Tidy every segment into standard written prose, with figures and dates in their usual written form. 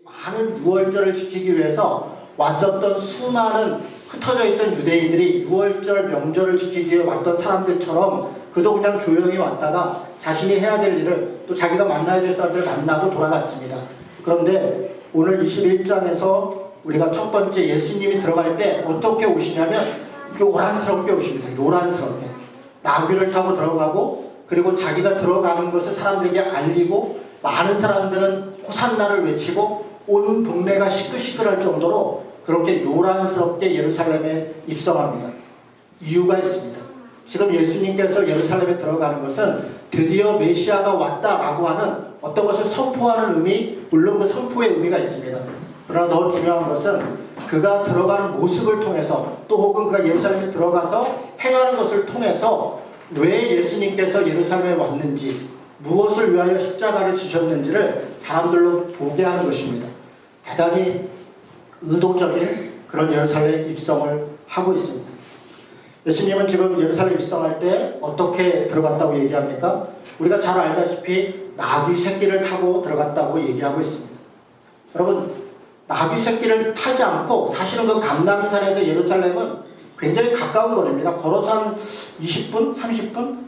많은 유월절을 지키기 위해서 왔었던 수많은 흩어져 있던 유대인들이 유월절 명절을 지키기 위해 왔던 사람들처럼 그도 그냥 조용히 왔다가 자신이 해야 될 일을 또 자기가 만나야 될 사람들을 만나고 돌아갔습니다. 그런데 오늘 21장에서 우리가 첫 번째 예수님이 들어갈 때 어떻게 오시냐면 요란스럽게 오십니다. 요란스럽게 나귀를 타고 들어가고, 그리고 자기가 들어가는 것을 사람들에게 알리고, 많은 사람들은 호산나를 외치고 온 동네가 시끌시끌할 정도로 그렇게 요란스럽게 예루살렘에 입성합니다. 이유가 있습니다. 지금 예수님께서 예루살렘에 들어가는 것은 드디어 메시아가 왔다라고 하는 어떤 것을 선포하는 의미, 물론 그 선포의 의미가 있습니다. 그러나 더 중요한 것은 그가 들어가는 모습을 통해서, 또 혹은 그가 예루살렘에 들어가서 행하는 것을 통해서 왜 예수님께서 예루살렘에 왔는지, 무엇을 위하여 십자가를 지셨는지를 사람들로 보게 하는 것입니다. 대단히 의도적인 그런 예루살렘 입성을 하고 있습니다. 예수님은 지금 예루살렘 입성할 때 어떻게 들어갔다고 얘기합니까? 우리가 잘 알다시피 나귀 새끼를 타고 들어갔다고 얘기하고 있습니다. 여러분, 나귀 새끼를 타지 않고, 사실은 그 감람산에서 예루살렘은 굉장히 가까운 거리입니다. 걸어서 한 20분? 30분?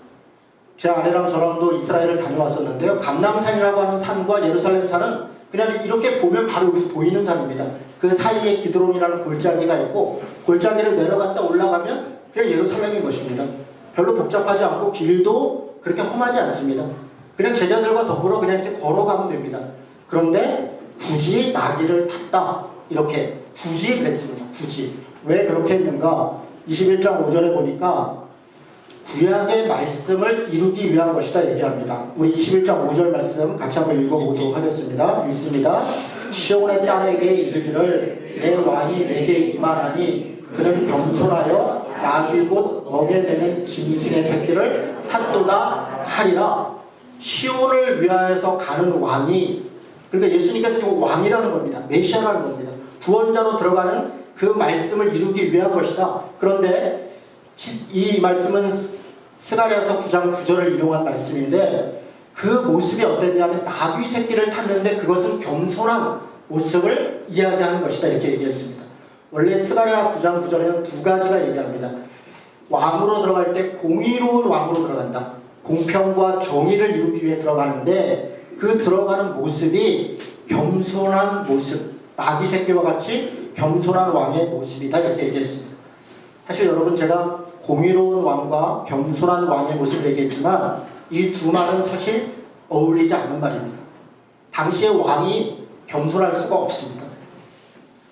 제 아내랑 저랑도 이스라엘을 다녀왔었는데요. 감람산이라고 하는 산과 예루살렘 산은 그냥 이렇게 보면 바로 여기서 보이는 산입니다. 그 사이에 기드론이라는 골짜기가 있고, 골짜기를 내려갔다 올라가면 그냥 예루살렘인 것입니다. 별로 복잡하지 않고 길도 그렇게 험하지 않습니다. 그냥 제자들과 더불어 그냥 이렇게 걸어가면 됩니다. 그런데 굳이 나귀를 탔다, 이렇게 굳이 그랬습니다. 굳이. 왜 그렇게 했는가? 21장 5절에 보니까 구약의 말씀을 이루기 위한 것이다 얘기합니다. 우리 21장 5절 말씀 같이 한번 읽어보도록 하겠습니다. 읽습니다. 시온의 딸에게 이르기를 내 왕이 내게 임하나니 그는 겸손하여 나귀 곧 먹에 매는 짐승의 새끼를 탔도다 하리라. 시온을 위하여서 가는 왕이, 그러니까 예수님께서 지금 왕이라는 겁니다. 메시아라는 겁니다. 구원자로 들어가는 그 말씀을 이루기 위한 것이다. 그런데 이 말씀은 스가랴서 9장 9절을 인용한 말씀인데, 그 모습이 어땠냐면 나귀 새끼를 탔는데 그것은 겸손한 모습을 이야기하는 것이다, 이렇게 얘기했습니다. 원래 스가랴 9장 9절에는 두 가지가 얘기합니다. 왕으로 들어갈 때 공의로운 왕으로 들어간다. 공평과 정의를 이루기 위해 들어가는데 그 들어가는 모습이 겸손한 모습, 나귀 새끼와 같이 겸손한 왕의 모습이다, 이렇게 얘기했습니다. 사실 여러분, 제가 공의로운 왕과 겸손한 왕의 모습을 얘기했지만 이 두 말은 사실 어울리지 않는 말입니다. 당시의 왕이 겸손할 수가 없습니다.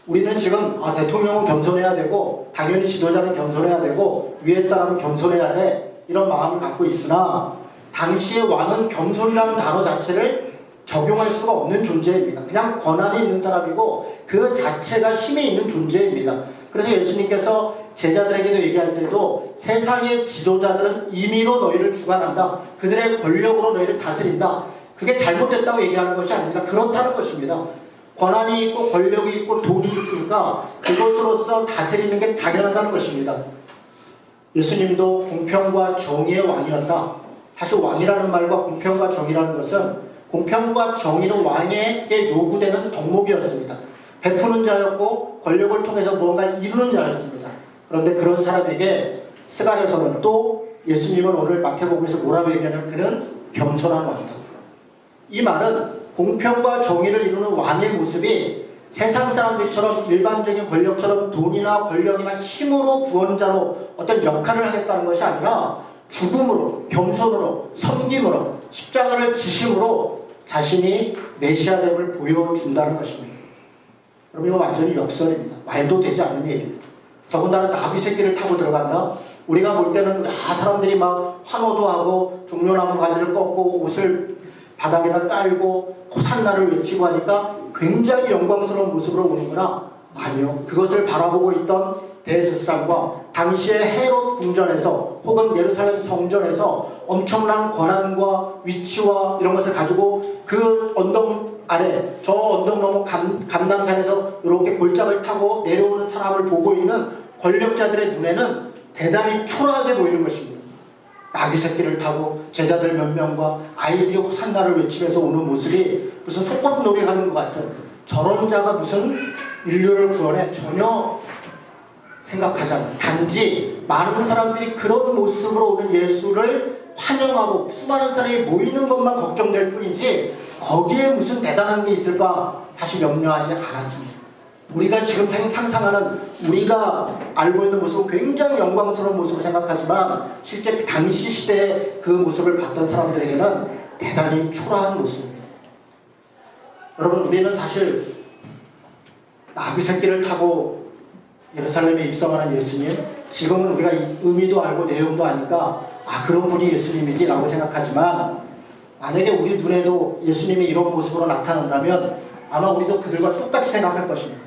우리는 지금 대통령은 겸손해야 되고 당연히 지도자는 겸손해야 되고 위에 사람은 겸손해야 돼, 이런 마음을 갖고 있으나 당시의 왕은 겸손이라는 단어 자체를 적용할 수가 없는 존재입니다. 그냥 권한이 있는 사람이고 그 자체가 힘이 있는 존재입니다. 그래서 예수님께서 제자들에게도 얘기할 때도 세상의 지도자들은 임의로 너희를 주관한다. 그들의 권력으로 너희를 다스린다. 그게 잘못됐다고 얘기하는 것이 아닙니다. 그렇다는 것입니다. 권한이 있고 권력이 있고 돈이 있으니까 그것으로서 다스리는 게 당연하다는 것입니다. 예수님도 공평과 정의의 왕이었다. 사실 왕이라는 말과 공평과 정의라는 것은, 공평과 정의는 왕에게 요구되는 덕목이었습니다. 베푸는 자였고 권력을 통해서 무언가를 이루는 자였습니다. 그런데 그런 사람에게 스가랴서는, 또 예수님은 오늘 마태복음에서 뭐라고 얘기하냐면 그는 겸손한 왕이다. 이 말은 공평과 정의를 이루는 왕의 모습이 세상 사람들처럼 일반적인 권력처럼 돈이나 권력이나 힘으로 구원자로 어떤 역할을 하겠다는 것이 아니라 죽음으로, 겸손으로, 섬김으로, 십자가를 지심으로 자신이 메시아됨을 보여준다는 것입니다. 여러분, 이거 완전히 역설입니다. 말도 되지 않는 얘기입니다. 더군다나 나귀 새끼를 타고 들어간다? 우리가 볼 때는 사람들이 막 환호도 하고 종려나무 가지를 꺾고 옷을 바닥에다 깔고 호산나를 외치고 하니까 굉장히 영광스러운 모습으로 오는구나. 아니요. 그것을 바라보고 있던 대제사장과 당시의 헤롯 궁전에서 혹은 예루살렘 성전에서 엄청난 권한과 위치와 이런 것을 가지고 그 언덕 아래, 저 언덕 넘어 감람산에서 이렇게 골짜기를 타고 내려오는 사람을 보고 있는 권력자들의 눈에는 대단히 초라하게 보이는 것입니다. 나귀 새끼를 타고 제자들 몇 명과 아이들이 호산나를 외치면서 오는 모습이 무슨 소꿉놀이 하는 것 같은, 저런 자가 무슨 인류를 구원해 전혀 생각하지 않아요. 단지 많은 사람들이 그런 모습으로 오는 예수를 환영하고 수많은 사람이 모이는 것만 걱정될 뿐이지 거기에 무슨 대단한 게 있을까 사실 염려하지 않았습니다. 우리가 지금 상상하는 우리가 알고 있는 모습은 굉장히 영광스러운 모습을 생각하지만 실제 당시 시대에 그 모습을 봤던 사람들에게는 대단히 초라한 모습입니다. 여러분, 우리는 사실 나귀 새끼를 타고 예루살렘에 입성하는 예수님, 지금은 우리가 이 의미도 알고 내용도 아니까 그런 분이 예수님이지 라고 생각하지만 만약에 우리 눈에도 예수님이 이런 모습으로 나타난다면 아마 우리도 그들과 똑같이 생각할 것입니다.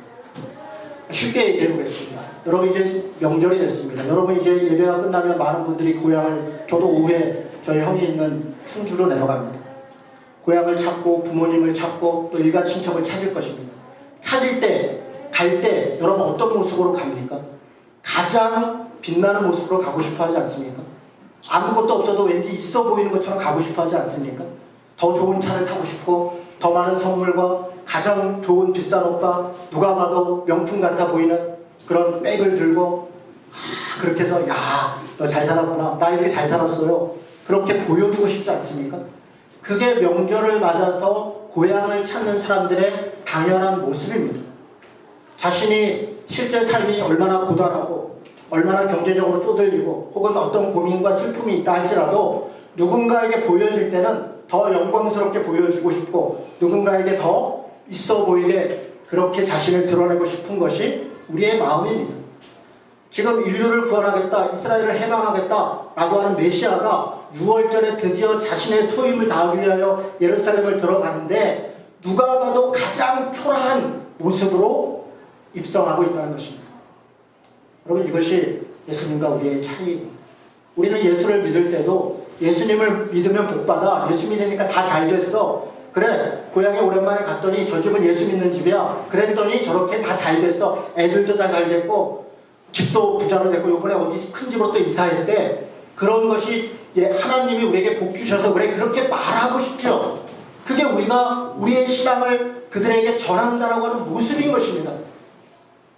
쉽게 얘기해 보겠습니다. 여러분, 이제 명절이 됐습니다. 여러분, 이제 예배가 끝나면 많은 분들이 고향을, 저도 오후에 저희 형이 있는 충주로 내려갑니다. 고향을 찾고 부모님을 찾고 또 일가 친척을 찾을 것입니다. 찾을 때, 갈 때 여러분 어떤 모습으로 갑니까? 가장 빛나는 모습으로 가고 싶어 하지 않습니까? 아무것도 없어도 왠지 있어 보이는 것처럼 가고 싶어 하지 않습니까? 더 좋은 차를 타고 싶고 더 많은 선물과 가장 좋은 비싼 옷과 누가 봐도 명품 같아 보이는 그런 백을 들고 그렇게 해서 야, 너 잘 살았구나, 나 이렇게 잘 살았어요, 그렇게 보여주고 싶지 않습니까? 그게 명절을 맞아서 고향을 찾는 사람들의 당연한 모습입니다. 자신이 실제 삶이 얼마나 고단하고 얼마나 경제적으로 쪼들리고 혹은 어떤 고민과 슬픔이 있다 할지라도 누군가에게 보여질 때는 더 영광스럽게 보여주고 싶고 누군가에게 더 있어 보이게 그렇게 자신을 드러내고 싶은 것이 우리의 마음입니다. 지금 인류를 구원하겠다, 이스라엘을 해방하겠다라고 하는 메시아가 6월절에 드디어 자신의 소임을 다하기 위하여 예루살렘을 들어가는데 누가 봐도 가장 초라한 모습으로 입성하고 있다는 것입니다. 여러분, 이것이 예수님과 우리의 차이입니다. 우리는 예수를 믿을 때도 예수님을 믿으면 복받아, 예수 믿으니까 다 잘 됐어, 그래 고향에 오랜만에 갔더니 저 집은 예수 믿는 집이야, 그랬더니 저렇게 다 잘 됐어, 애들도 다 잘 됐고 집도 부자로 됐고 요번에 어디 큰 집으로 또 이사했대, 그런 것이 하나님이 우리에게 복 주셔서 그래, 그렇게 말하고 싶죠. 그게 우리가 우리의 신앙을 그들에게 전한다라고 하는 모습인 것입니다.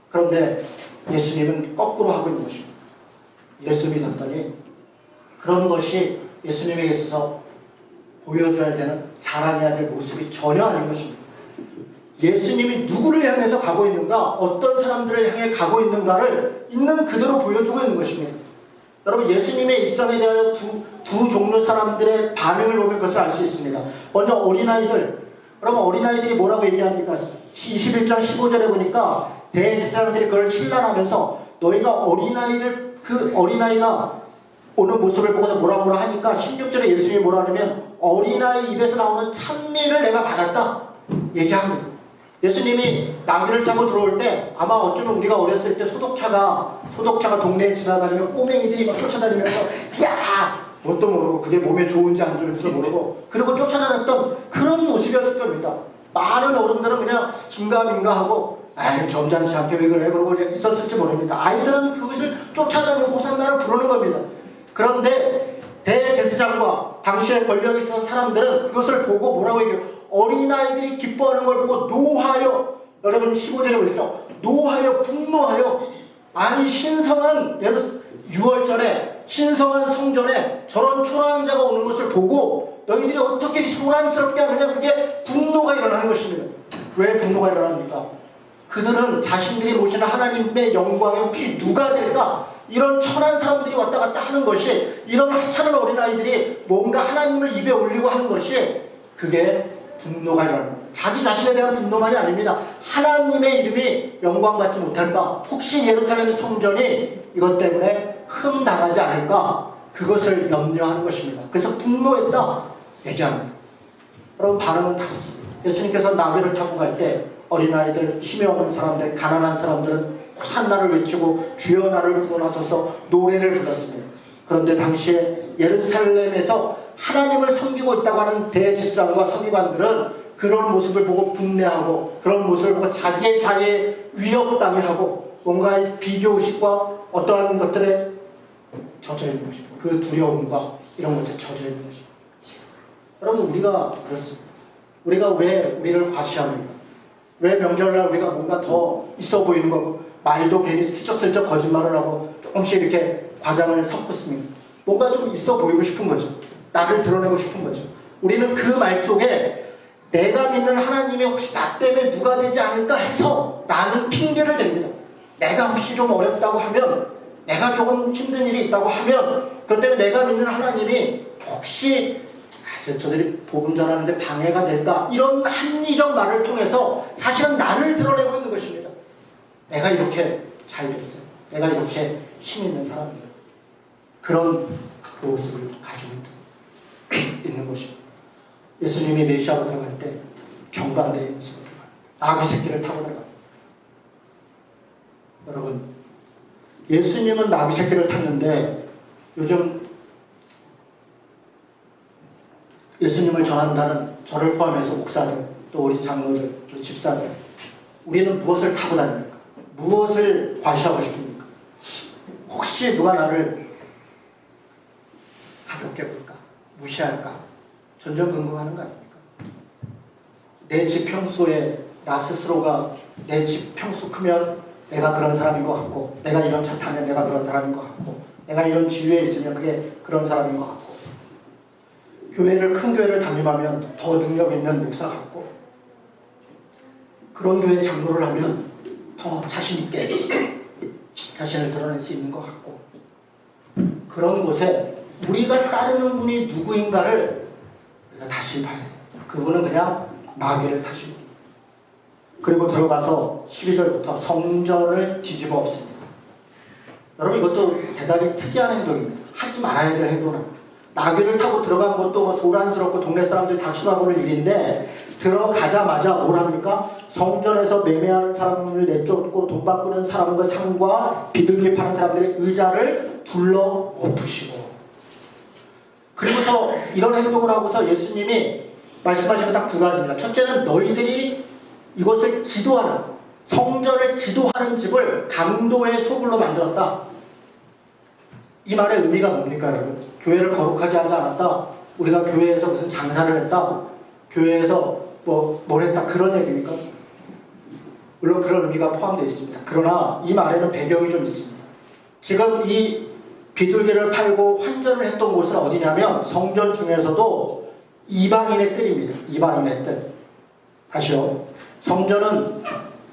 그런데 예수님은 거꾸로 하고 있는 것입니다. 예수 믿었더니 그런 것이 예수님에게 있어서 보여줘야 되는, 자랑해야 될 모습이 전혀 아닌 것입니다. 예수님이 누구를 향해서 가고 있는가, 어떤 사람들을 향해 가고 있는가를 있는 그대로 보여주고 있는 것입니다. 여러분, 예수님의 입성에 대하여 두 종류 사람들의 반응을 보면 그것을 알 수 있습니다. 먼저 어린아이들. 여러분, 어린아이들이 뭐라고 얘기합니까? 21장 15절에 보니까 대제사장들이 그걸 힐난하면서 너희가 어린아이를, 그 어린아이가 오는 모습을 보고서 뭐라 하니까 16절에 예수님이 뭐라 하냐면 어린아이 입에서 나오는 찬미를 내가 받았다 얘기합니다. 예수님이 나귀를 타고 들어올 때 아마 어쩌면 우리가 어렸을 때 소독차가 동네에 지나다니면 꼬맹이들이 막 쫓아다니면서 야! 뭣도 모르고 그게 몸에 좋은지 안 좋은지도 모르고 그리고 쫓아다녔던 그런 모습이었을 겁니다. 많은 어른들은 그냥 긴가민가하고 아이 점잖지 않게 왜 그래 그러고 있었을지 모릅니다. 아이들은 그것을 쫓아다니고 호산나를 부르는 겁니다. 그런데 대제사장과 당시에 권력이 있었던 사람들은 그것을 보고 뭐라고 얘기해요? 어린아이들이 기뻐하는 걸 보고 노하여, 여러분 15절에 보십시오. 노하여, 분노하여, 아니 신성한 6월절에 신성한 성전에 저런 초라한 자가 오는 것을 보고 너희들이 어떻게 소란스럽게 하느냐, 그게 분노가 일어나는 것입니다. 왜 분노가 일어납니까? 그들은 자신들이 모시는 하나님의 영광에 혹시 누가 될까? 이런 천한 사람들이 왔다 갔다 하는 것이, 이런 하찮은 어린아이들이 뭔가 하나님을 입에 올리고 하는 것이, 그게 분노가 일어나는 거예요. 자기 자신에 대한 분노만이 아닙니다. 하나님의 이름이 영광받지 못할까? 혹시 예루살렘 성전이 이것 때문에 흠당하지 않을까? 그것을 염려하는 것입니다. 그래서 분노했다 얘기합니다. 여러분, 반응은 다르습니다. 예수님께서 나귀를 타고 갈 때 어린아이들, 힘이 없는 사람들, 가난한 사람들은 호산나를 외치고 주여 나를 구원하소서 노래를 불렀습니다. 그런데 당시에 예루살렘에서 하나님을 섬기고 있다고 하는 대제사장과 서기관들은 그런 모습을 보고 분내하고 그런 모습을 보고 자기의 자리에 위협당해하고 뭔가 비교의식과 어떠한 것들에 젖어 있는 것입니다. 그 두려움과 이런 것에 젖어 있는 것입니다. 여러분, 우리가 그렇습니다. 우리가 왜 우리를 과시합니까? 왜 명절날 우리가 뭔가 더 있어 보이는 거고 말도 괜히 슬쩍슬쩍 거짓말을 하고 조금씩 이렇게 과장을 섞었습니다. 뭔가 좀 있어 보이고 싶은 거죠. 나를 드러내고 싶은 거죠. 우리는 그 말 속에 내가 믿는 하나님이 혹시 나 때문에 누가 되지 않을까 해서 라는 핑계를 댑니다. 내가 혹시 좀 어렵다고 하면, 내가 조금 힘든 일이 있다고 하면, 그것 때문에 내가 믿는 하나님이 혹시 저들이 복음 전하는데 방해가 될까, 이런 합리적 말을 통해서 사실은 나를 드러내고 있는 것입니다. 내가 이렇게 잘 됐어요. 내가 이렇게 힘 있는 사람이에요. 그런 모습을 가지고 있는 것입니다. 예수님이 메시아로 들어갈 때 정반대의 모습으로 들어갑니다. 나귀 새끼를 타고 들어갑니다. 여러분, 예수님은 나귀 새끼를 탔는데 요즘 예수님을 전한다는 저를 포함해서 목사들, 또 우리 장로들, 또 집사들, 우리는 무엇을 타고 다닙니까? 무엇을 과시하고 싶습니까? 혹시 누가 나를 가볍게 볼까? 무시할까? 전전긍긍하는 거 아닙니까? 내 집 평수에 나 스스로가 내 집 평수 크면 내가 그런 사람인 것 같고, 내가 이런 차 타면 내가 그런 사람인 것 같고, 내가 이런 지위에 있으면 그게 그런 사람인 것 같고, 교회를 큰 교회를 담임하면 더 능력 있는 목사 같고, 그런 교회 장로를 하면 더 자신 있게 자신을 드러낼 수 있는 것 같고, 그런 곳에 우리가 따르는 분이 누구인가를 우리가 다시 봐야 돼요. 그분은 그냥 나귀를 타시고, 그리고 들어가서 12절부터 성전을 뒤집어 엎습니다. 여러분, 이것도 대단히 특이한 행동입니다. 하지 말아야 될 행동은. 나귀를 타고 들어간 것도 소란스럽고 동네 사람들 다 쳐다보는 일인데, 들어가자마자 뭘 합니까? 성전에서 매매하는 사람을 내쫓고 돈 바꾸는 사람과 상과 비둘기 파는 사람들의 의자를 둘러 엎으시고, 그리고서 이런 행동을 하고서 예수님이 말씀하신 건 딱 두 가지입니다. 첫째는 너희들이 이것을 기도하는, 성전을 기도하는 집을 강도의 소굴로 만들었다. 이 말의 의미가 뭡니까, 여러분? 교회를 거룩하게 하지 않았다. 우리가 교회에서 무슨 장사를 했다. 교회에서 뭘 했다. 그런 얘기입니까? 물론 그런 의미가 포함되어 있습니다. 그러나 이 말에는 배경이 좀 있습니다. 지금 이 비둘기를 팔고 환전을 했던 곳은 어디냐면 성전 중에서도 이방인의 뜰입니다. 이방인의 뜰. 다시요. 성전은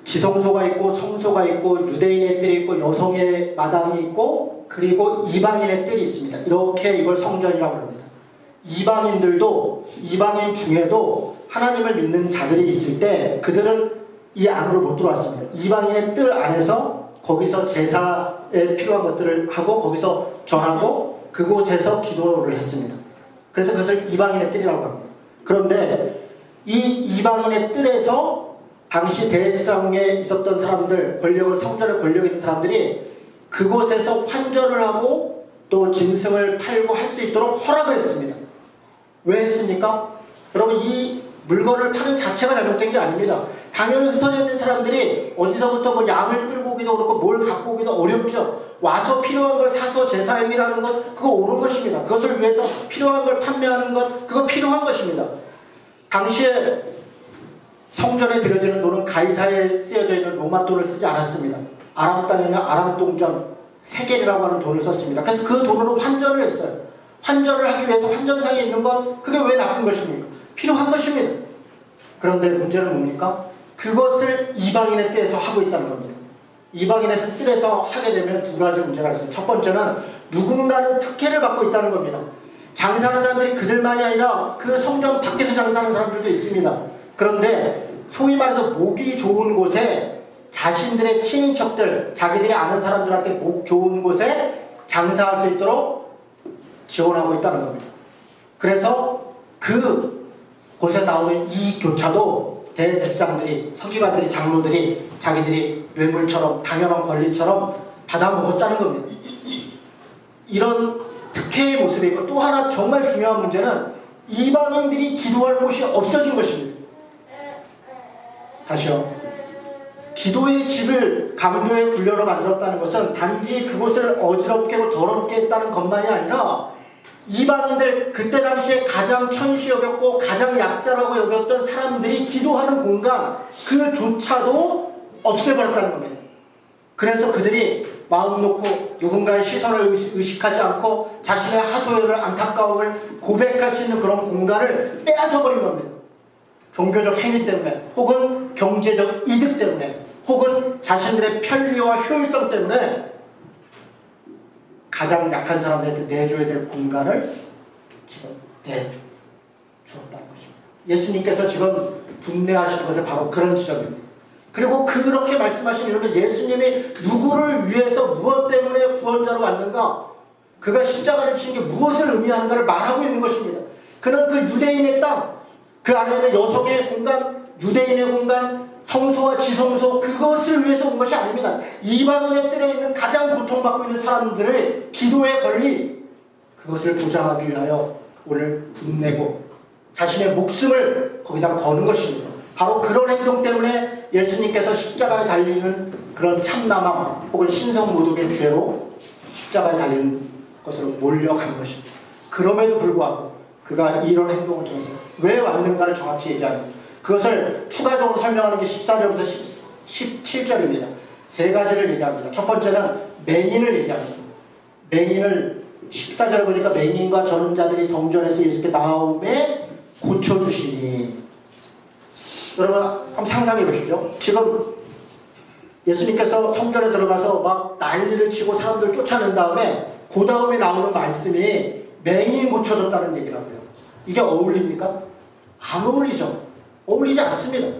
지성소가 있고 성소가 있고 유대인의 뜰이 있고 여성의 마당이 있고 그리고 이방인의 뜰이 있습니다. 이렇게 이걸 성전이라고 합니다. 이방인들도, 이방인 중에도 하나님을 믿는 자들이 있을 때 그들은 이 안으로 못 들어왔습니다. 이방인의 뜰 안에서 거기서 제사에 필요한 것들을 하고 거기서 전하고 그곳에서 기도를 했습니다. 그래서 그것을 이방인의 뜰이라고 합니다. 그런데 이 이방인의 뜰에서 당시 대제사장에 있었던 사람들, 성전에 권력 있는 사람들이 그곳에서 환전을 하고 또 짐승을 팔고 할 수 있도록 허락을 했습니다. 왜 했습니까? 여러분, 이 물건을 파는 자체가 잘못된 게 아닙니다. 당연히 흩어져 있는 사람들이 어디서부터 양을 끌고 오기도 그렇고 뭘 갖고 오기도 어렵죠. 와서 필요한 걸 사서 제사임이라는 것, 그거 옳은 것입니다. 그것을 위해서 필요한 걸 판매하는 것, 그거 필요한 것입니다. 당시에 성전에 들여지는 돈은 가이사에 쓰여져 있는 로마 돈을 쓰지 않았습니다. 아람 땅에는 아람 동전 세겔이라고 하는 돈을 썼습니다. 그래서 그 돈으로 환전을 했어요. 환전을 하기 위해서 환전상에 있는 건 그게 왜 나쁜 것입니까? 필요한 것입니다. 그런데 문제는 뭡니까? 그것을 이방인의 뜰에서 하고 있다는 겁니다. 이방인의 뜰에서 하게 되면 두 가지 문제가 있습니다. 첫 번째는 누군가는 특혜를 받고 있다는 겁니다. 장사하는 사람들이 그들만이 아니라 그 성전 밖에서 장사하는 사람들도 있습니다. 그런데 소위 말해서 목이 좋은 곳에 자신들의 친인척들, 자기들이 아는 사람들한테 목 좋은 곳에 장사할 수 있도록 지원하고 있다는 겁니다. 그래서 그 곳에 나오는 이익조차도 대제사장들이, 서기관들이, 장로들이 자기들이 뇌물처럼, 당연한 권리처럼 받아먹었다는 겁니다. 이런 특혜의 모습이 있고, 또 하나 정말 중요한 문제는 이방인들이 기도할 곳이 없어진 것입니다. 다시요. 기도의 집을 강도의 굴려로 만들었다는 것은 단지 그곳을 어지럽게 하고 더럽게 했다는 것만이 아니라 이방인들, 그때 당시에 가장 천시 여겼고 가장 약자라고 여겼던 사람들이 기도하는 공간 그조차도 없애버렸다는 겁니다. 그래서 그들이 마음 놓고 누군가의 시선을 의식하지 않고 자신의 하소연을, 안타까움을 고백할 수 있는 그런 공간을 빼앗아버린 겁니다. 종교적 행위 때문에, 혹은 경제적 이득 때문에, 혹은 자신들의 편리와 효율성 때문에 가장 약한 사람들한테 내줘야 될 공간을 지금 내주었다는 것입니다. 예수님께서 지금 분내하시는 것은 바로 그런 지점입니다. 그리고 그렇게 말씀하시는 이유는 예수님이 누구를 위해서 무엇 때문에 구원자로 왔는가, 그가 십자가를 지신 게 무엇을 의미하는가를 말하고 있는 것입니다. 그는 그 유대인의 땅, 그 안에 있는 여성의 공간, 유대인의 공간, 성소와 지성소, 그것을 위해서 온 것이 아닙니다. 이방인의 뜰에 있는 가장 고통받고 있는 사람들의 기도의 권리, 그것을 보장하기 위하여 오늘 분내고 자신의 목숨을 거기다 거는 것입니다. 바로 그런 행동 때문에 예수님께서 십자가에 달리는 그런 참남함 혹은 신성모독의 죄로 십자가에 달리는 것으로 몰려가는 것입니다. 그럼에도 불구하고 그가 이런 행동을 통해서 왜 왔는가를 정확히 얘기합니다. 그것을 추가적으로 설명하는 게 14절부터 17절입니다. 세 가지를 얘기합니다. 첫 번째는 맹인을 얘기합니다. 맹인을 14절에 보니까 맹인과 저는 자들이 성전에서 예수께 나옴에 고쳐주시니. 여러분 한번 상상해 보십시오. 지금 예수님께서 성전에 들어가서 막 난리를 치고 사람들 쫓아낸 다음에 그 다음에 나오는 말씀이 맹인 고쳐줬다는 얘기라고요. 이게 어울립니까? 안 어울리죠. 어울리지 않습니다.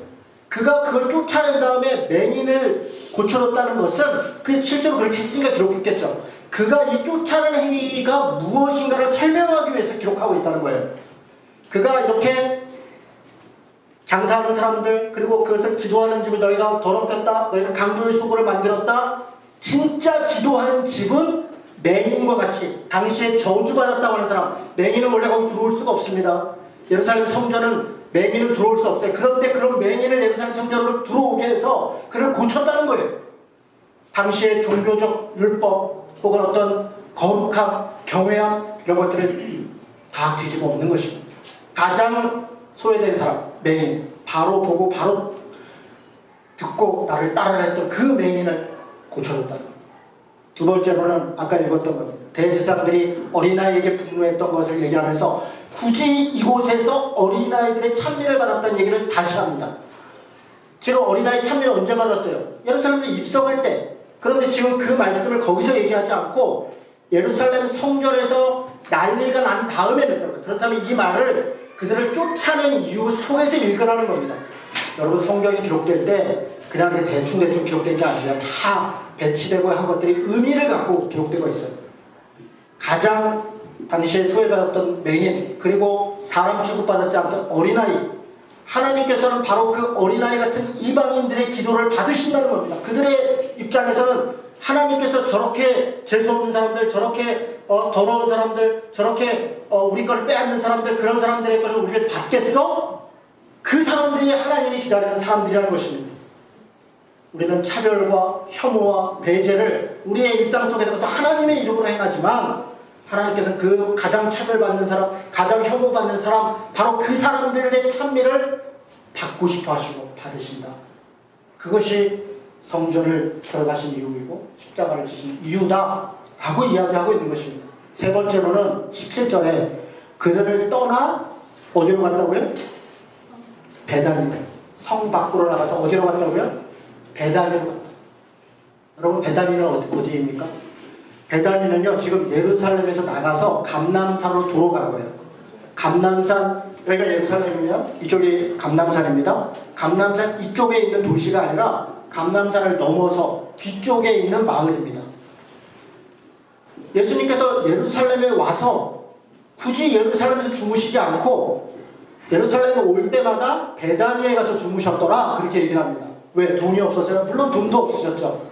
그가 그걸 쫓아낸 다음에 맹인을 고쳐줬다는 것은 그 실제로 그렇게 했으니까 기록했겠죠. 그가 이 쫓아낸 행위가 무엇인가를 설명하기 위해서 기록하고 있다는 거예요. 그가 이렇게 장사하는 사람들, 그리고 그것을 기도하는 집을 너희가 더럽혔다, 너희가 강도의 소굴을 만들었다. 진짜 기도하는 집은 맹인과 같이 당시에 저주받았다고 하는 사람, 맹인은 원래 거기 들어올 수가 없습니다. 예루살렘 성전은 맹인은 들어올 수 없어요. 그런데 그런 맹인을 예루살렘 성전으로 들어오게 해서 그를 고쳤다는 거예요. 당시의 종교적 율법 혹은 어떤 거룩함, 경외함 이런 것들을 다 뒤집어 엎는 것입니다. 가장 소외된 사람, 맹인, 바로 보고 바로 듣고 나를 따르라 했던 그 맹인을 고쳐줬다는 겁니다. 두 번째로는 아까 읽었던 겁니다. 대제사장들이 어린아이에게 분노했던 것을 얘기하면서 굳이 이곳에서 어린아이들의 찬미를 받았다는 얘기를 다시 합니다. 지금 어린아이 찬미를 언제 받았어요? 예루살렘에 입성할 때. 그런데 지금 그 말씀을 거기서 얘기하지 않고 예루살렘 성전에서 난리가 난 다음에 냈다는 거예요. 그렇다면 이 말을 그들을 쫓아낸 이유 속에서 읽으라는 겁니다. 여러분 성경이 기록될 때 그냥 대충 기록된 게 아니라 다 배치되고 한 것들이 의미를 갖고 기록되고 있어요. 가장 당시에 소외받았던 맹인, 그리고 사람 취급받았지 않던 어린아이, 하나님께서는 바로 그 어린아이 같은 이방인들의 기도를 받으신다는 겁니다. 그들의 입장에서는 하나님께서 저렇게 재수없는 사람들, 저렇게 더러운 사람들, 저렇게 우리 걸 빼앗는 사람들, 그런 사람들의 걸 우리를 받겠어? 그 사람들이 하나님이 기다리는 사람들이라는 것입니다. 우리는 차별과 혐오와 배제를 우리의 일상 속에서 또 하나님의 이름으로 행하지만 하나님께서는 그 가장 차별받는 사람, 가장 혐오받는 사람, 바로 그 사람들의 찬미를 받고 싶어 하시고 받으신다. 그것이 성전을 들어가신 이유이고 십자가를 지신 이유다라고 이야기하고 있는 것입니다. 세 번째로는 17절에 그들을 떠나 어디로 갔다고요? 베다니로, 성 밖으로 나가서 어디로 갔다고요? 베다니로 갔다. 여러분 베다니는 어디입니까? 베다니는요 지금 예루살렘에서 나가서 감람산으로 돌아가는 거예요. 감람산, 여기가 예루살렘이면 이쪽이 감람산입니다. 감람산 이쪽에 있는 도시가 아니라 감람산을 넘어서 뒤쪽에 있는 마을입니다. 예수님께서 예루살렘에 와서 굳이 예루살렘에서 주무시지 않고 예루살렘에 올 때마다 베다니에 가서 주무셨더라 그렇게 얘기를 합니다. 왜? 돈이 없어서요? 물론 돈도 없으셨죠.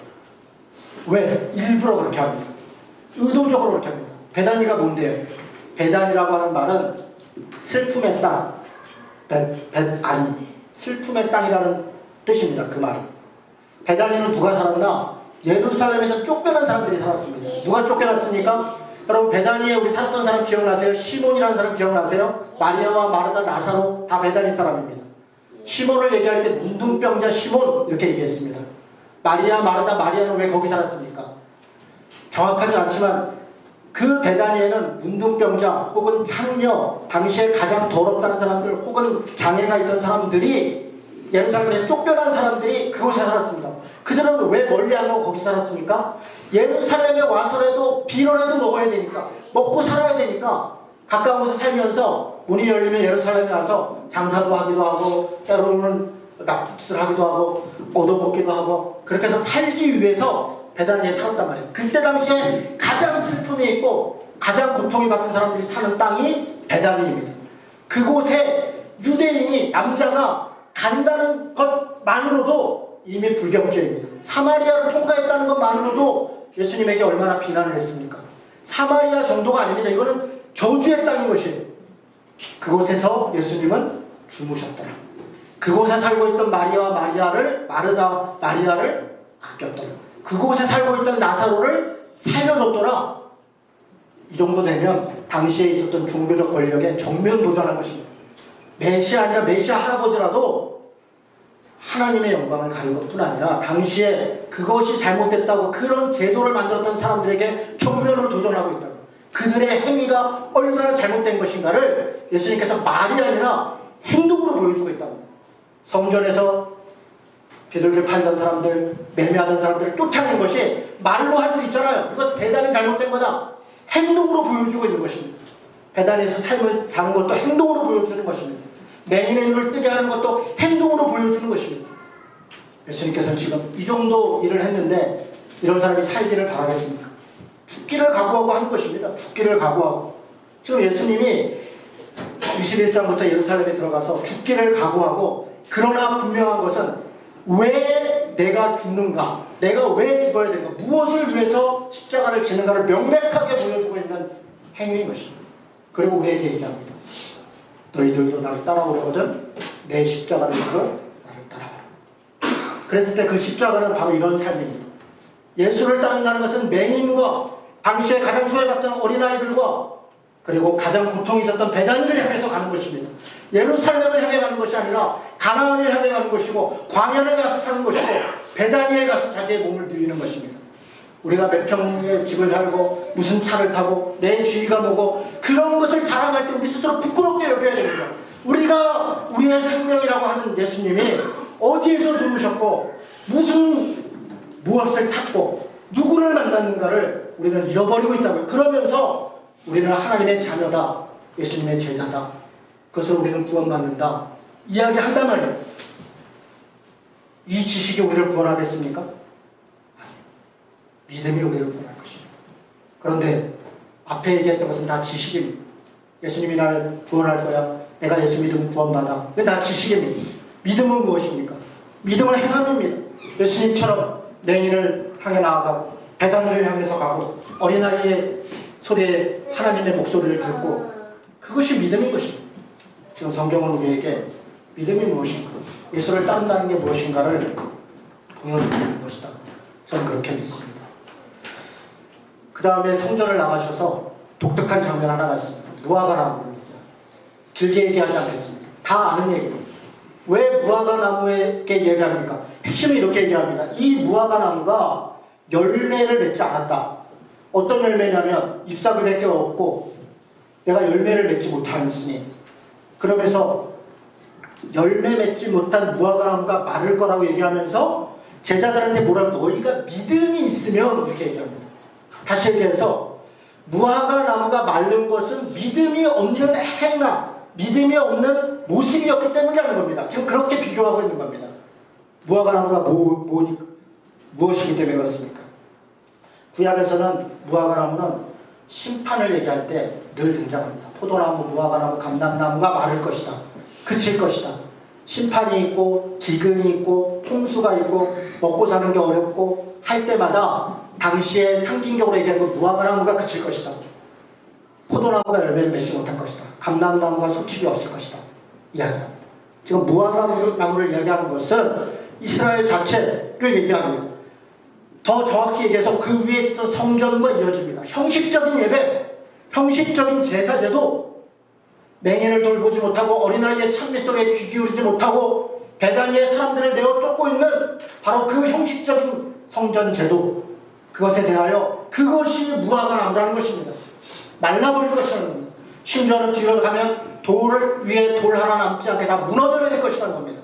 왜? 일부러 그렇게 합니다. 의도적으로 그렇게 합니다. 베다니가 뭔데요? 베다니라고 하는 말은 슬픔의 땅, 벳아니, 슬픔의 땅이라는 뜻입니다. 그 말이. 베다니는 누가 살았나? 예루살렘에서 쫓겨난 사람들이 살았습니다. 누가 쫓겨났습니까? 여러분 베다니에 우리 살았던 사람 기억나세요? 시몬이라는 사람 기억나세요? 마리아와 마르다, 나사로 다 베다니 사람입니다. 시몬을 얘기할 때 문둥병자 시몬 이렇게 얘기했습니다. 마리아, 마르다, 마리아는 왜 거기 살았습니까? 정확하지 않지만 그 베다니에는 문둥병자 혹은 창녀, 당시에 가장 더럽다는 사람들 혹은 장애가 있던 사람들이 예루살렘에서 쫓겨난 사람들이 그곳에 살았습니다. 그들은 왜 멀리 안 가고 거기 살았습니까? 예루살렘에 와서라도 비로라도 먹어야 되니까, 먹고 살아야 되니까 가까운 곳에 살면서 문이 열리면 예루살렘에 와서 장사도 하기도 하고 때로는 납치를 하기도 하고 얻어먹기도 하고 그렇게 해서 살기 위해서 베다니에 살았단 말이에요. 그때 당시에 가장 슬픔이 있고 가장 고통이 받는 사람들이 사는 땅이 베다니입니다. 그곳에 유대인이 남자가 간다는 것만으로도 이미 불경죄입니다. 사마리아를 통과했다는 것만으로도 예수님에게 얼마나 비난을 했습니까? 사마리아 정도가 아닙니다. 이거는 저주의 땅인 것이에요. 그곳에서 예수님은 주무셨더라. 그곳에 살고 있던 마리아와 마르다 마리아를 아꼈더라. 그곳에 살고 있던 나사로를 살려줬더라. 이 정도 되면 당시에 있었던 종교적 권력에 정면 도전할 것입니다. 메시아 아니라 메시아 할아버지라도 하나님의 영광을 가린 것뿐 아니라 당시에 그것이 잘못됐다고 그런 제도를 만들었던 사람들에게 정면으로 도전하고 있다. 그들의 행위가 얼마나 잘못된 것인가를 예수님께서 말이 아니라 행동으로 보여주고 있다고. 성전에서 비둘기를 팔던 사람들, 매매하던 사람들을 쫓아낸 것이 말로 할 수 있잖아요. 이거 대단히 잘못된 거다. 행동으로 보여주고 있는 것입니다. 베다니에서 삶을 사는 것도 행동으로 보여주는 것입니다. 맹인의 눈을 뜨게 하는 것도 행동으로 보여주는 것입니다. 예수님께서는 지금 이 정도 일을 했는데 이런 사람이 살기를 바라겠습니까? 죽기를 각오하고 하는 것입니다. 죽기를 각오하고. 지금 예수님이 21장부터 예루살렘에 들어가서 죽기를 각오하고, 그러나 분명한 것은 왜 내가 죽는가, 내가 왜 죽어야 되는가, 무엇을 위해서 십자가를 지는가를 명백하게 보여주고 있는 행위인 것입니다. 그리고 우리에게 얘기합니다. 너희들도 나를 따라오려거든 내 십자가를 들어 나를 따라오라. 그랬을 때 그 십자가는 바로 이런 삶입니다. 예수를 따른다는 것은 맹인과 당시에 가장 소외받던 어린아이들과 그리고 가장 고통이 있었던 베다니를 향해서 가는 것입니다. 예루살렘을 향해 가는 것이 아니라 가나안을 향해 가는 것이고 광야를 가서 사는 것이고 베다니에 가서 자기의 몸을 누이는 것입니다. 우리가 몇 평의 집을 살고 무슨 차를 타고 내 주위가 뭐고 그런 것을 자랑할 때 우리 스스로 부끄럽게 여겨야 됩니다. 우리가 우리의 생명이라고 하는 예수님이 어디에서 주무셨고 무엇을 탔고 누구를 만났는가를 우리는 잃어버리고 있다고요. 그러면서 우리는 하나님의 자녀다, 예수님의 제자다, 그것을 우리는 구원받는다 이야기한단 말이에요. 이 지식이 우리를 구원하겠습니까? 믿음이 우리를 구원할 것입니다. 그런데 앞에 얘기했던 것은 다 지식입니다. 예수님이 날 구원할 거야, 내가 예수 믿으면 구원받아, 그게 다 지식입니다. 믿음은 무엇입니까? 믿음은 행함입니다. 예수님처럼 맹인을 향해 나아가고 배단을 향해서 가고 어린아이의 소리에 하나님의 목소리를 듣고, 그것이 믿음인 것입니다. 지금 성경은 우리에게 믿음이 무엇인가, 예수를 따른다는 게 무엇인가를 보여주는 것이다. 저는 그렇게 믿습니다. 그 다음에 성전을 나가셔서 독특한 장면 하나가 있습니다. 무화과나무입니다. 길게 얘기하지 않겠습니다. 다 아는 얘기입니다. 왜 무화과나무에게 얘기합니까? 핵심은 이렇게 얘기합니다. 이 무화과나무가 열매를 맺지 않았다. 어떤 열매냐면 잎사귀밖에 없고 내가 열매를 맺지 못하였으니, 그러면서 열매 맺지 못한 무화과나무가 마를 거라고 얘기하면서 제자들한테 뭐라고, 너희가 믿음이 있으면, 이렇게 얘기합니다. 다시 얘기해서 무화과나무가 마른 것은 믿음이 없는 행함, 믿음이 없는 모습이었기 때문이라는 겁니다. 지금 그렇게 비교하고 있는 겁니다. 무화과나무가 무엇이기 때문에 그렇습니까? 구약에서는 무화과나무는 심판을 얘기할 때 늘 등장합니다. 포도나무, 무화과나무, 감람나무가 마를 것이다, 그칠 것이다. 심판이 있고 기근이 있고 홍수가 있고 먹고 사는 게 어렵고 할 때마다 당시에 상징적으로 얘기하는 건 무화과나무가 그칠 것이다, 포도나무가 열매를 맺지 못할 것이다, 감람나무가 소출이 없을 것이다 이야기합니다. 지금 무화과나무를 이야기하는 것은 이스라엘 자체를 얘기합니다. 더 정확히 얘기해서 그 위에 있었던 성전과 이어집니다. 형식적인 예배, 형식적인 제사제도, 맹인을 돌보지 못하고 어린아이의 찬미 속에 귀 기울이지 못하고 베다니의 사람들을 내어 쫓고 있는 바로 그 형식적인 성전제도, 그것에 대하여 그것이 무화과 나무라는 것입니다. 말라버릴 것이라는 겁니다. 심지어는 뒤로 가면 돌 위에 돌 하나 남지 않게 다 무너져내릴 것이라는 겁니다.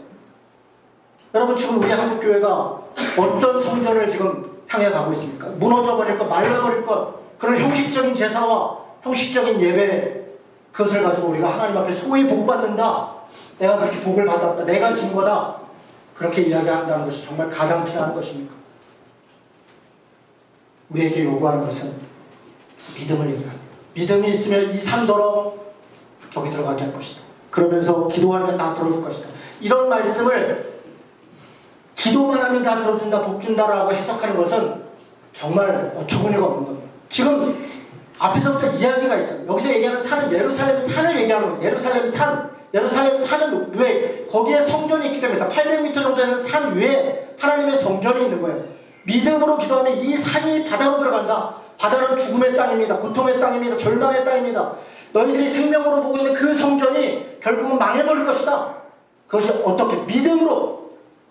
여러분, 지금 우리 한국교회가 어떤 성전을 지금 향해 가고 있습니까? 무너져버릴 것, 말라버릴 것, 그런 형식적인 제사와 형식적인 예배, 그것을 가지고 우리가 하나님 앞에 소위 복받는다, 내가 그렇게 복을 받았다, 내가 진 거다, 그렇게 이야기한다는 것이 정말 가장 피하는 것입니까? 우리에게 요구하는 것은 믿음을 얘기합니다. 믿음이 있으면 이 산더러 저기 들어가게 할 것이다. 그러면서 기도하면 다 들어줄 것이다. 이런 말씀을 기도만 하면 다 들어준다, 복 준다라고 해석하는 것은 정말 어처구니가 없는 겁니다. 지금 앞에서부터 이야기가 있잖아요. 여기서 얘기하는 산은 예루살렘 산을 얘기하는 거예요. 예루살렘 산. 예루살렘 산은 왜? 거기에 성전이 있기 때문에 800m 정도 되는 산 위에 하나님의 성전이 있는 거예요. 믿음으로 기도하면 이 산이 바다로 들어간다. 바다는 죽음의 땅입니다. 고통의 땅입니다. 절망의 땅입니다. 너희들이 생명으로 보고 있는 그 성전이 결국은 망해버릴 것이다. 그것이 어떻게? 믿음으로.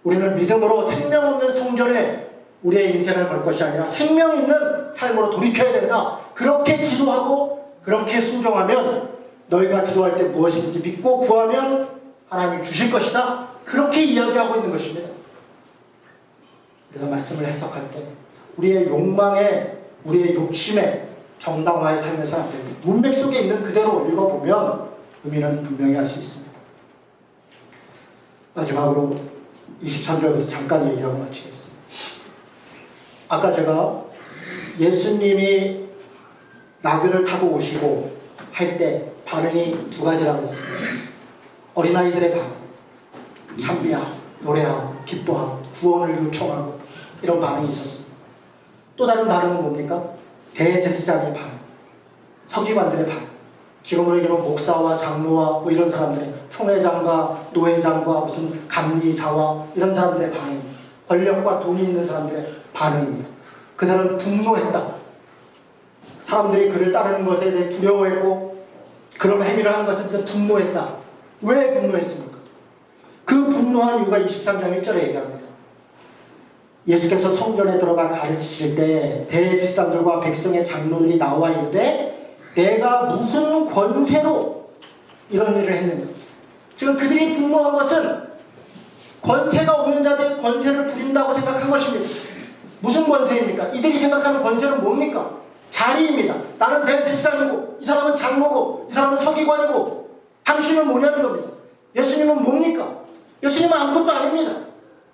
우리는 믿음으로 생명 없는 성전에 우리의 인생을 걸 것이 아니라 생명 있는 삶으로 돌이켜야 된다. 그렇게 기도하고 그렇게 순종하면 너희가 기도할 때 무엇인지 믿고 구하면 하나님이 주실 것이다. 그렇게 이야기하고 있는 것입니다. 우리가 말씀을 해석할 때 우리의 욕망에, 우리의 욕심에 정당화의 삶에서 안 됩니다. 문맥 속에 있는 그대로 읽어보면 의미는 분명히 알 수 있습니다. 마지막으로 23절부터 잠깐 얘기하고 마치겠습니다. 아까 제가 예수님이 나귀를 타고 오시고 할 때 반응이 두 가지라고 했습니다. 어린아이들의 반응, 찬미하고 노래하고 기뻐하고 구원을 요청하고 이런 반응이 있었습니다. 또 다른 반응은 뭡니까? 대제사장의 반응, 서기관들의 반응, 지금으로 얘기하면 목사와 장로와 뭐 이런 사람들의, 총회장과 노회장과 무슨 감리사와 이런 사람들의 반응입니다. 권력과 돈이 있는 사람들의 반응입니다. 그들은 분노했다. 사람들이 그를 따르는 것에 대해 두려워했고 그런 행위를 하는 것에 대해 분노했다. 왜 분노했습니까? 그 분노한 이유가 23장 1절에 얘기합니다. 예수께서 성전에 들어가 가르치실 때 대제사장들과 백성의 장로들이 나와 이르되 내가 무슨 권세로 이런 일을 했는가. 지금 그들이 분노한 것은 권세가 없는 자들이 권세를 부린다고 생각한 것입니다. 무슨 권세입니까? 이들이 생각하는 권세는 뭡니까? 자리입니다. 나는 대제사장이고 이 사람은 장로고 이 사람은 서기관이고 당신은 뭐냐는 겁니다. 예수님은 뭡니까? 예수님은 아무것도 아닙니다.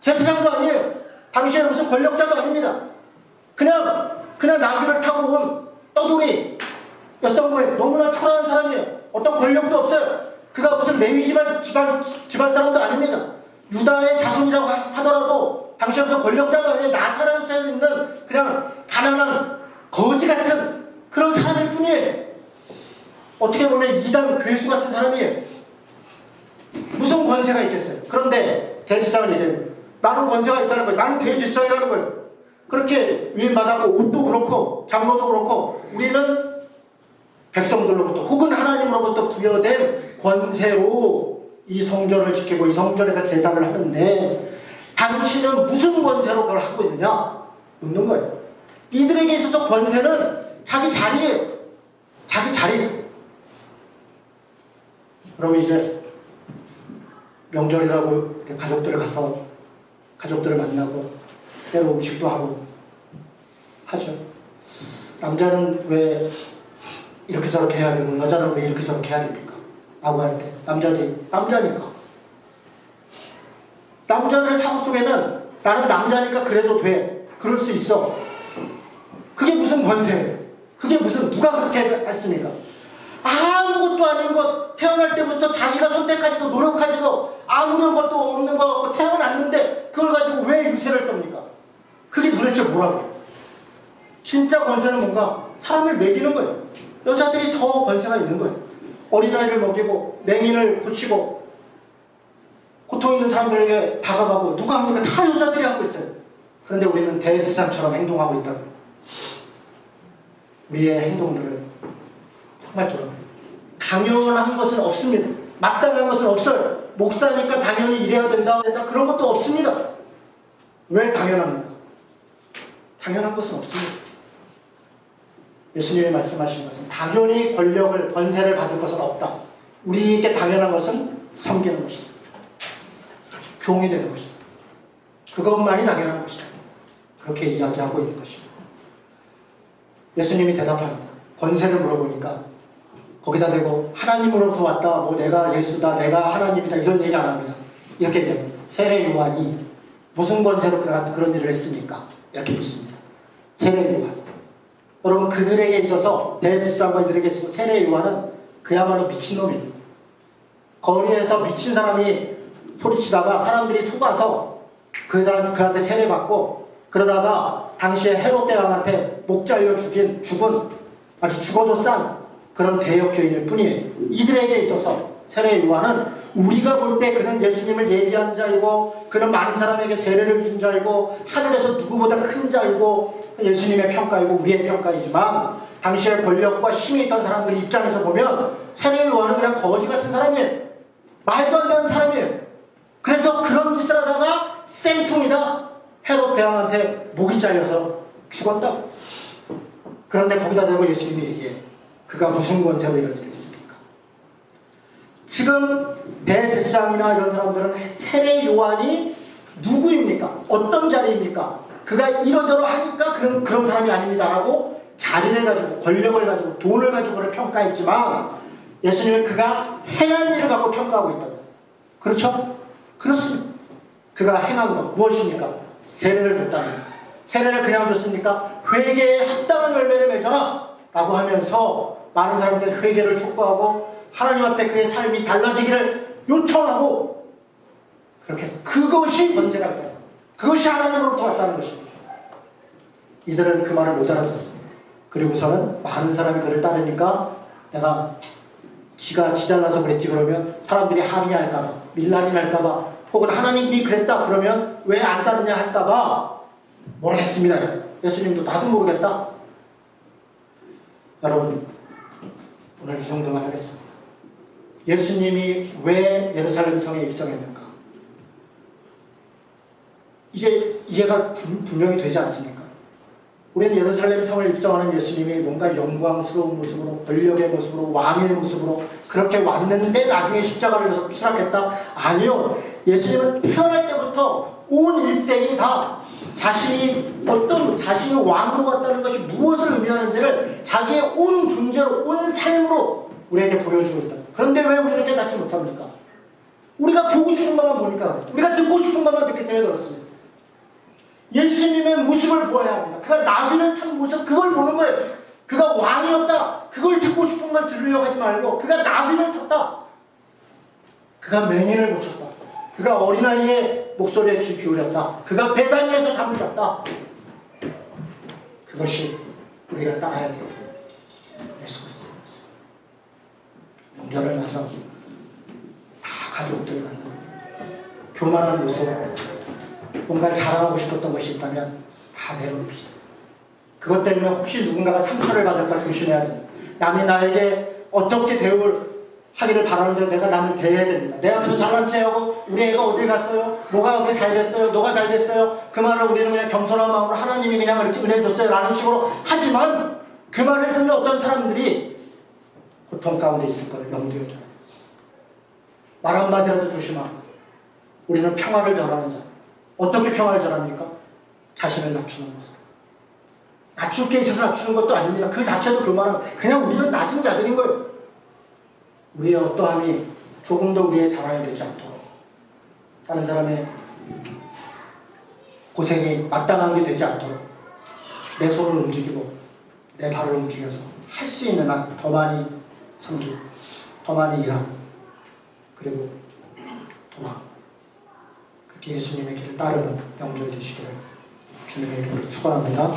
제사장도 아니에요. 당신은 무슨 권력자도 아닙니다. 그냥 나귀를 타고 온 떠돌이였던 거예요. 너무나 초라한 사람이에요. 어떤 권력도 없어요. 그가 무슨 레위 집안 사람도 아닙니다. 유다의 자손이라고 하더라도 당시에 무슨 권력자도 아니에요. 나사렛에 있는 그냥 가난한 거지 같은 그런 사람일 뿐이에요. 어떻게 보면 이단 괴수 같은 사람이에요. 무슨 권세가 있겠어요. 그런데 대제사장은 얘기해요. 나는 권세가 있다는 거예요. 나는 대제사장이라는 거예요. 그렇게 위임받았고 옷도 그렇고 장로도 그렇고 우리는 백성들로부터 혹은 하나님으로부터 부여된 권세로 이 성전을 지키고 이 성전에서 제사를 하는데 당신은 무슨 권세로 그걸 하고 있느냐 묻는 거예요. 이들에게 있어서 권세는 자기 자리예요. 자기 자리. 그럼 이제 명절이라고 가족들을 가서 가족들을 만나고 때로 음식도 하고 하죠. 남자는 왜 이렇게 저렇게 해야 되고 여자는 왜 이렇게 저렇게 해야 됩니까? 라고 할 때 남자들이 남자니까, 남자들의 사고 속에는 나는 남자니까 그래도 돼, 그럴 수 있어. 그게 무슨 권세예요? 그게 무슨, 누가 그렇게 했습니까? 아무것도 아닌 것, 태어날 때부터 자기가 선택하지도 노력하지도 아무런 것도 없는 것 같고 태어났는데 그걸 가지고 왜 유세를 떱니까? 그게 도대체 뭐라고? 진짜 권세는 뭔가 사람을 먹이는 거예요. 여자들이 더 권세가 있는 거예요. 어린아이를 먹이고 맹인을 고치고 고통 있는 사람들에게 다가가고 누가 합니까? 다 여자들이 하고 있어요. 그런데 우리는 대제사장처럼 행동하고 있다. 우리의 행동들을 정말 돌아봐요. 당연한 것은 없습니다. 마땅한 것은 없어요. 목사니까 당연히 이래야 된다 그런 것도 없습니다. 왜 당연합니까? 당연한 것은 없습니다. 예수님이 말씀하신 것은 당연히 권력을, 권세를 받을 것은 없다. 우리에게 당연한 것은 섬기는 것이다. 종이 되는 것이다. 그것만이 당연한 것이다. 그렇게 이야기하고 있는 것입니다. 예수님이 대답합니다. 권세를 물어보니까 거기다 대고 하나님으로부터 왔다, 뭐 내가 예수다, 내가 하나님이다 이런 얘기 안 합니다. 이렇게 얘기합니다. 세례 요한이 무슨 권세로 그런 일을 했습니까? 이렇게 묻습니다. 세례 요한. 여러분, 그들에게 있어서, 대제사장들에게 있어서 세례 요한은 그야말로 미친놈입니다. 거리에서 미친 사람이 소리치다가 사람들이 속아서 그한테 세례받고, 그러다가 당시에 헤롯 대왕한테 목 잘려 죽은 아주 죽어도 싼 그런 대역죄인일 뿐이에요. 이들에게 있어서 세례 요한은 우리가 볼 때 그는 예수님을 예비한 자이고, 그는 많은 사람에게 세례를 준 자이고, 하늘에서 누구보다 큰 자이고, 예수님의 평가이고 우리의 평가이지만, 당시에 권력과 힘이 있던 사람들 입장에서 보면 세례 요한은 그냥 거지 같은 사람이에요. 말도 안 되는 사람이에요. 그래서 그런 짓을 하다가 생통이다. 헤롯 대왕한테 목이 잘려서 죽었다. 그런데 거기다 대고 예수님이 얘기해요. 그가 무슨 권세로 이런 일을 했습니까? 지금 대제사장이나 이런 사람들은 세례 요한이 누구입니까? 어떤 자리입니까? 그가 이러저러 하니까 그런 사람이 아닙니다라고 자리를 가지고, 권력을 가지고, 돈을 가지고를 평가했지만, 예수님은 그가 행한 일을 갖고 평가하고 있다. 그렇죠? 그렇습니다. 그가 행한 것 무엇입니까? 세례를 줬다는 것. 세례를 그냥 줬습니까? 회개에 합당한 열매를 맺어라 라고 하면서 많은 사람들이 회개를 촉구하고 하나님 앞에 그의 삶이 달라지기를 요청하고, 그렇게 그것이 권세가 있다. 그것이 하나님으로부터 왔다는 것입니다. 이들은 그 말을 못 알아듣습니다. 그리고서는 많은 사람이 그를 따르니까 내가 지가 지잘나서 그랬지 그러면 사람들이 항의할까봐, 밀란이 날까봐, 혹은 하나님이 그랬다 그러면 왜 안 따르냐 할까봐 모르겠습니다. 예수님도 나도 모르겠다. 여러분, 오늘 이 정도만 하겠습니다. 예수님이 왜 예루살렘 성에 입성했는가? 이제 이해가 분명히 되지 않습니까? 우리는 예루살렘 성을 입성하는 예수님이 뭔가 영광스러운 모습으로, 권력의 모습으로, 왕의 모습으로 그렇게 왔는데 나중에 십자가를 져서 추락했다? 아니요. 예수님은 태어날 때부터 온 일생이 다 자신이 왕으로 왔다는 것이 무엇을 의미하는지를 자기의 온 존재로, 온 삶으로 우리에게 보여주고 있다. 그런데 왜 우리는 깨닫지 못합니까? 우리가 보고 싶은 것만 보니까, 우리가 듣고 싶은 것만 듣기 때문에 그렇습니다. 예수님의 모습을 보아야 합니다. 그가 나귀를 탄 모습, 그걸 보는 거예요. 그가 왕이었다, 그걸 듣고 싶은 걸 들으려고 하지 말고, 그가 나귀를 탔다, 그가 맹인을 고쳤다, 그가 어린아이의 목소리에 귀 기울였다, 그가 베다니에서 잠을 잤다. 그것이 우리가 따라야 돼요. 예수 그리스도입니다. 명절을 맞아 다 가족들이 만납니다. 교만한 모습으로 뭔가를 자랑하고 싶었던 것이 있다면 다 내려놓읍시다. 그것 때문에 혹시 누군가가 상처를 받을까 조심해야 됩니다. 남이 나에게 어떻게 하기를 바라는데 내가 남을 대해야 됩니다. 내 앞에서 잘난 체하고 우리 애가 어디 갔어요? 뭐가 어떻게 잘 됐어요? 너가 잘 됐어요? 그 말을 우리는 그냥 겸손한 마음으로 하나님이 그냥 이렇게 은혜 줬어요 라는 식으로 하지만, 그 말을 듣는 어떤 사람들이 고통 가운데 있을 걸 염두에 둬요. 말 한마디라도 조심하고. 우리는 평화를 전하는 자. 어떻게 평화를 전합니까? 자신을 낮추는 모습. 낮출 게 있어서 낮추는 것도 아닙니다. 그 자체도 교만은, 그냥 우리는 낮은 자들인 거예요. 우리의 어떠함이 조금 더 우리의 자랑이 되지 않도록, 다른 사람의 고생이 마땅한 게 되지 않도록 내 손을 움직이고 내 발을 움직여서 할 수 있는 한 더 많이 섬기고 더 많이 일하고, 그리고 도망, 그렇게 예수님의 길을 따르는 명절 되시기를 주님의 이름으로 축원합니다.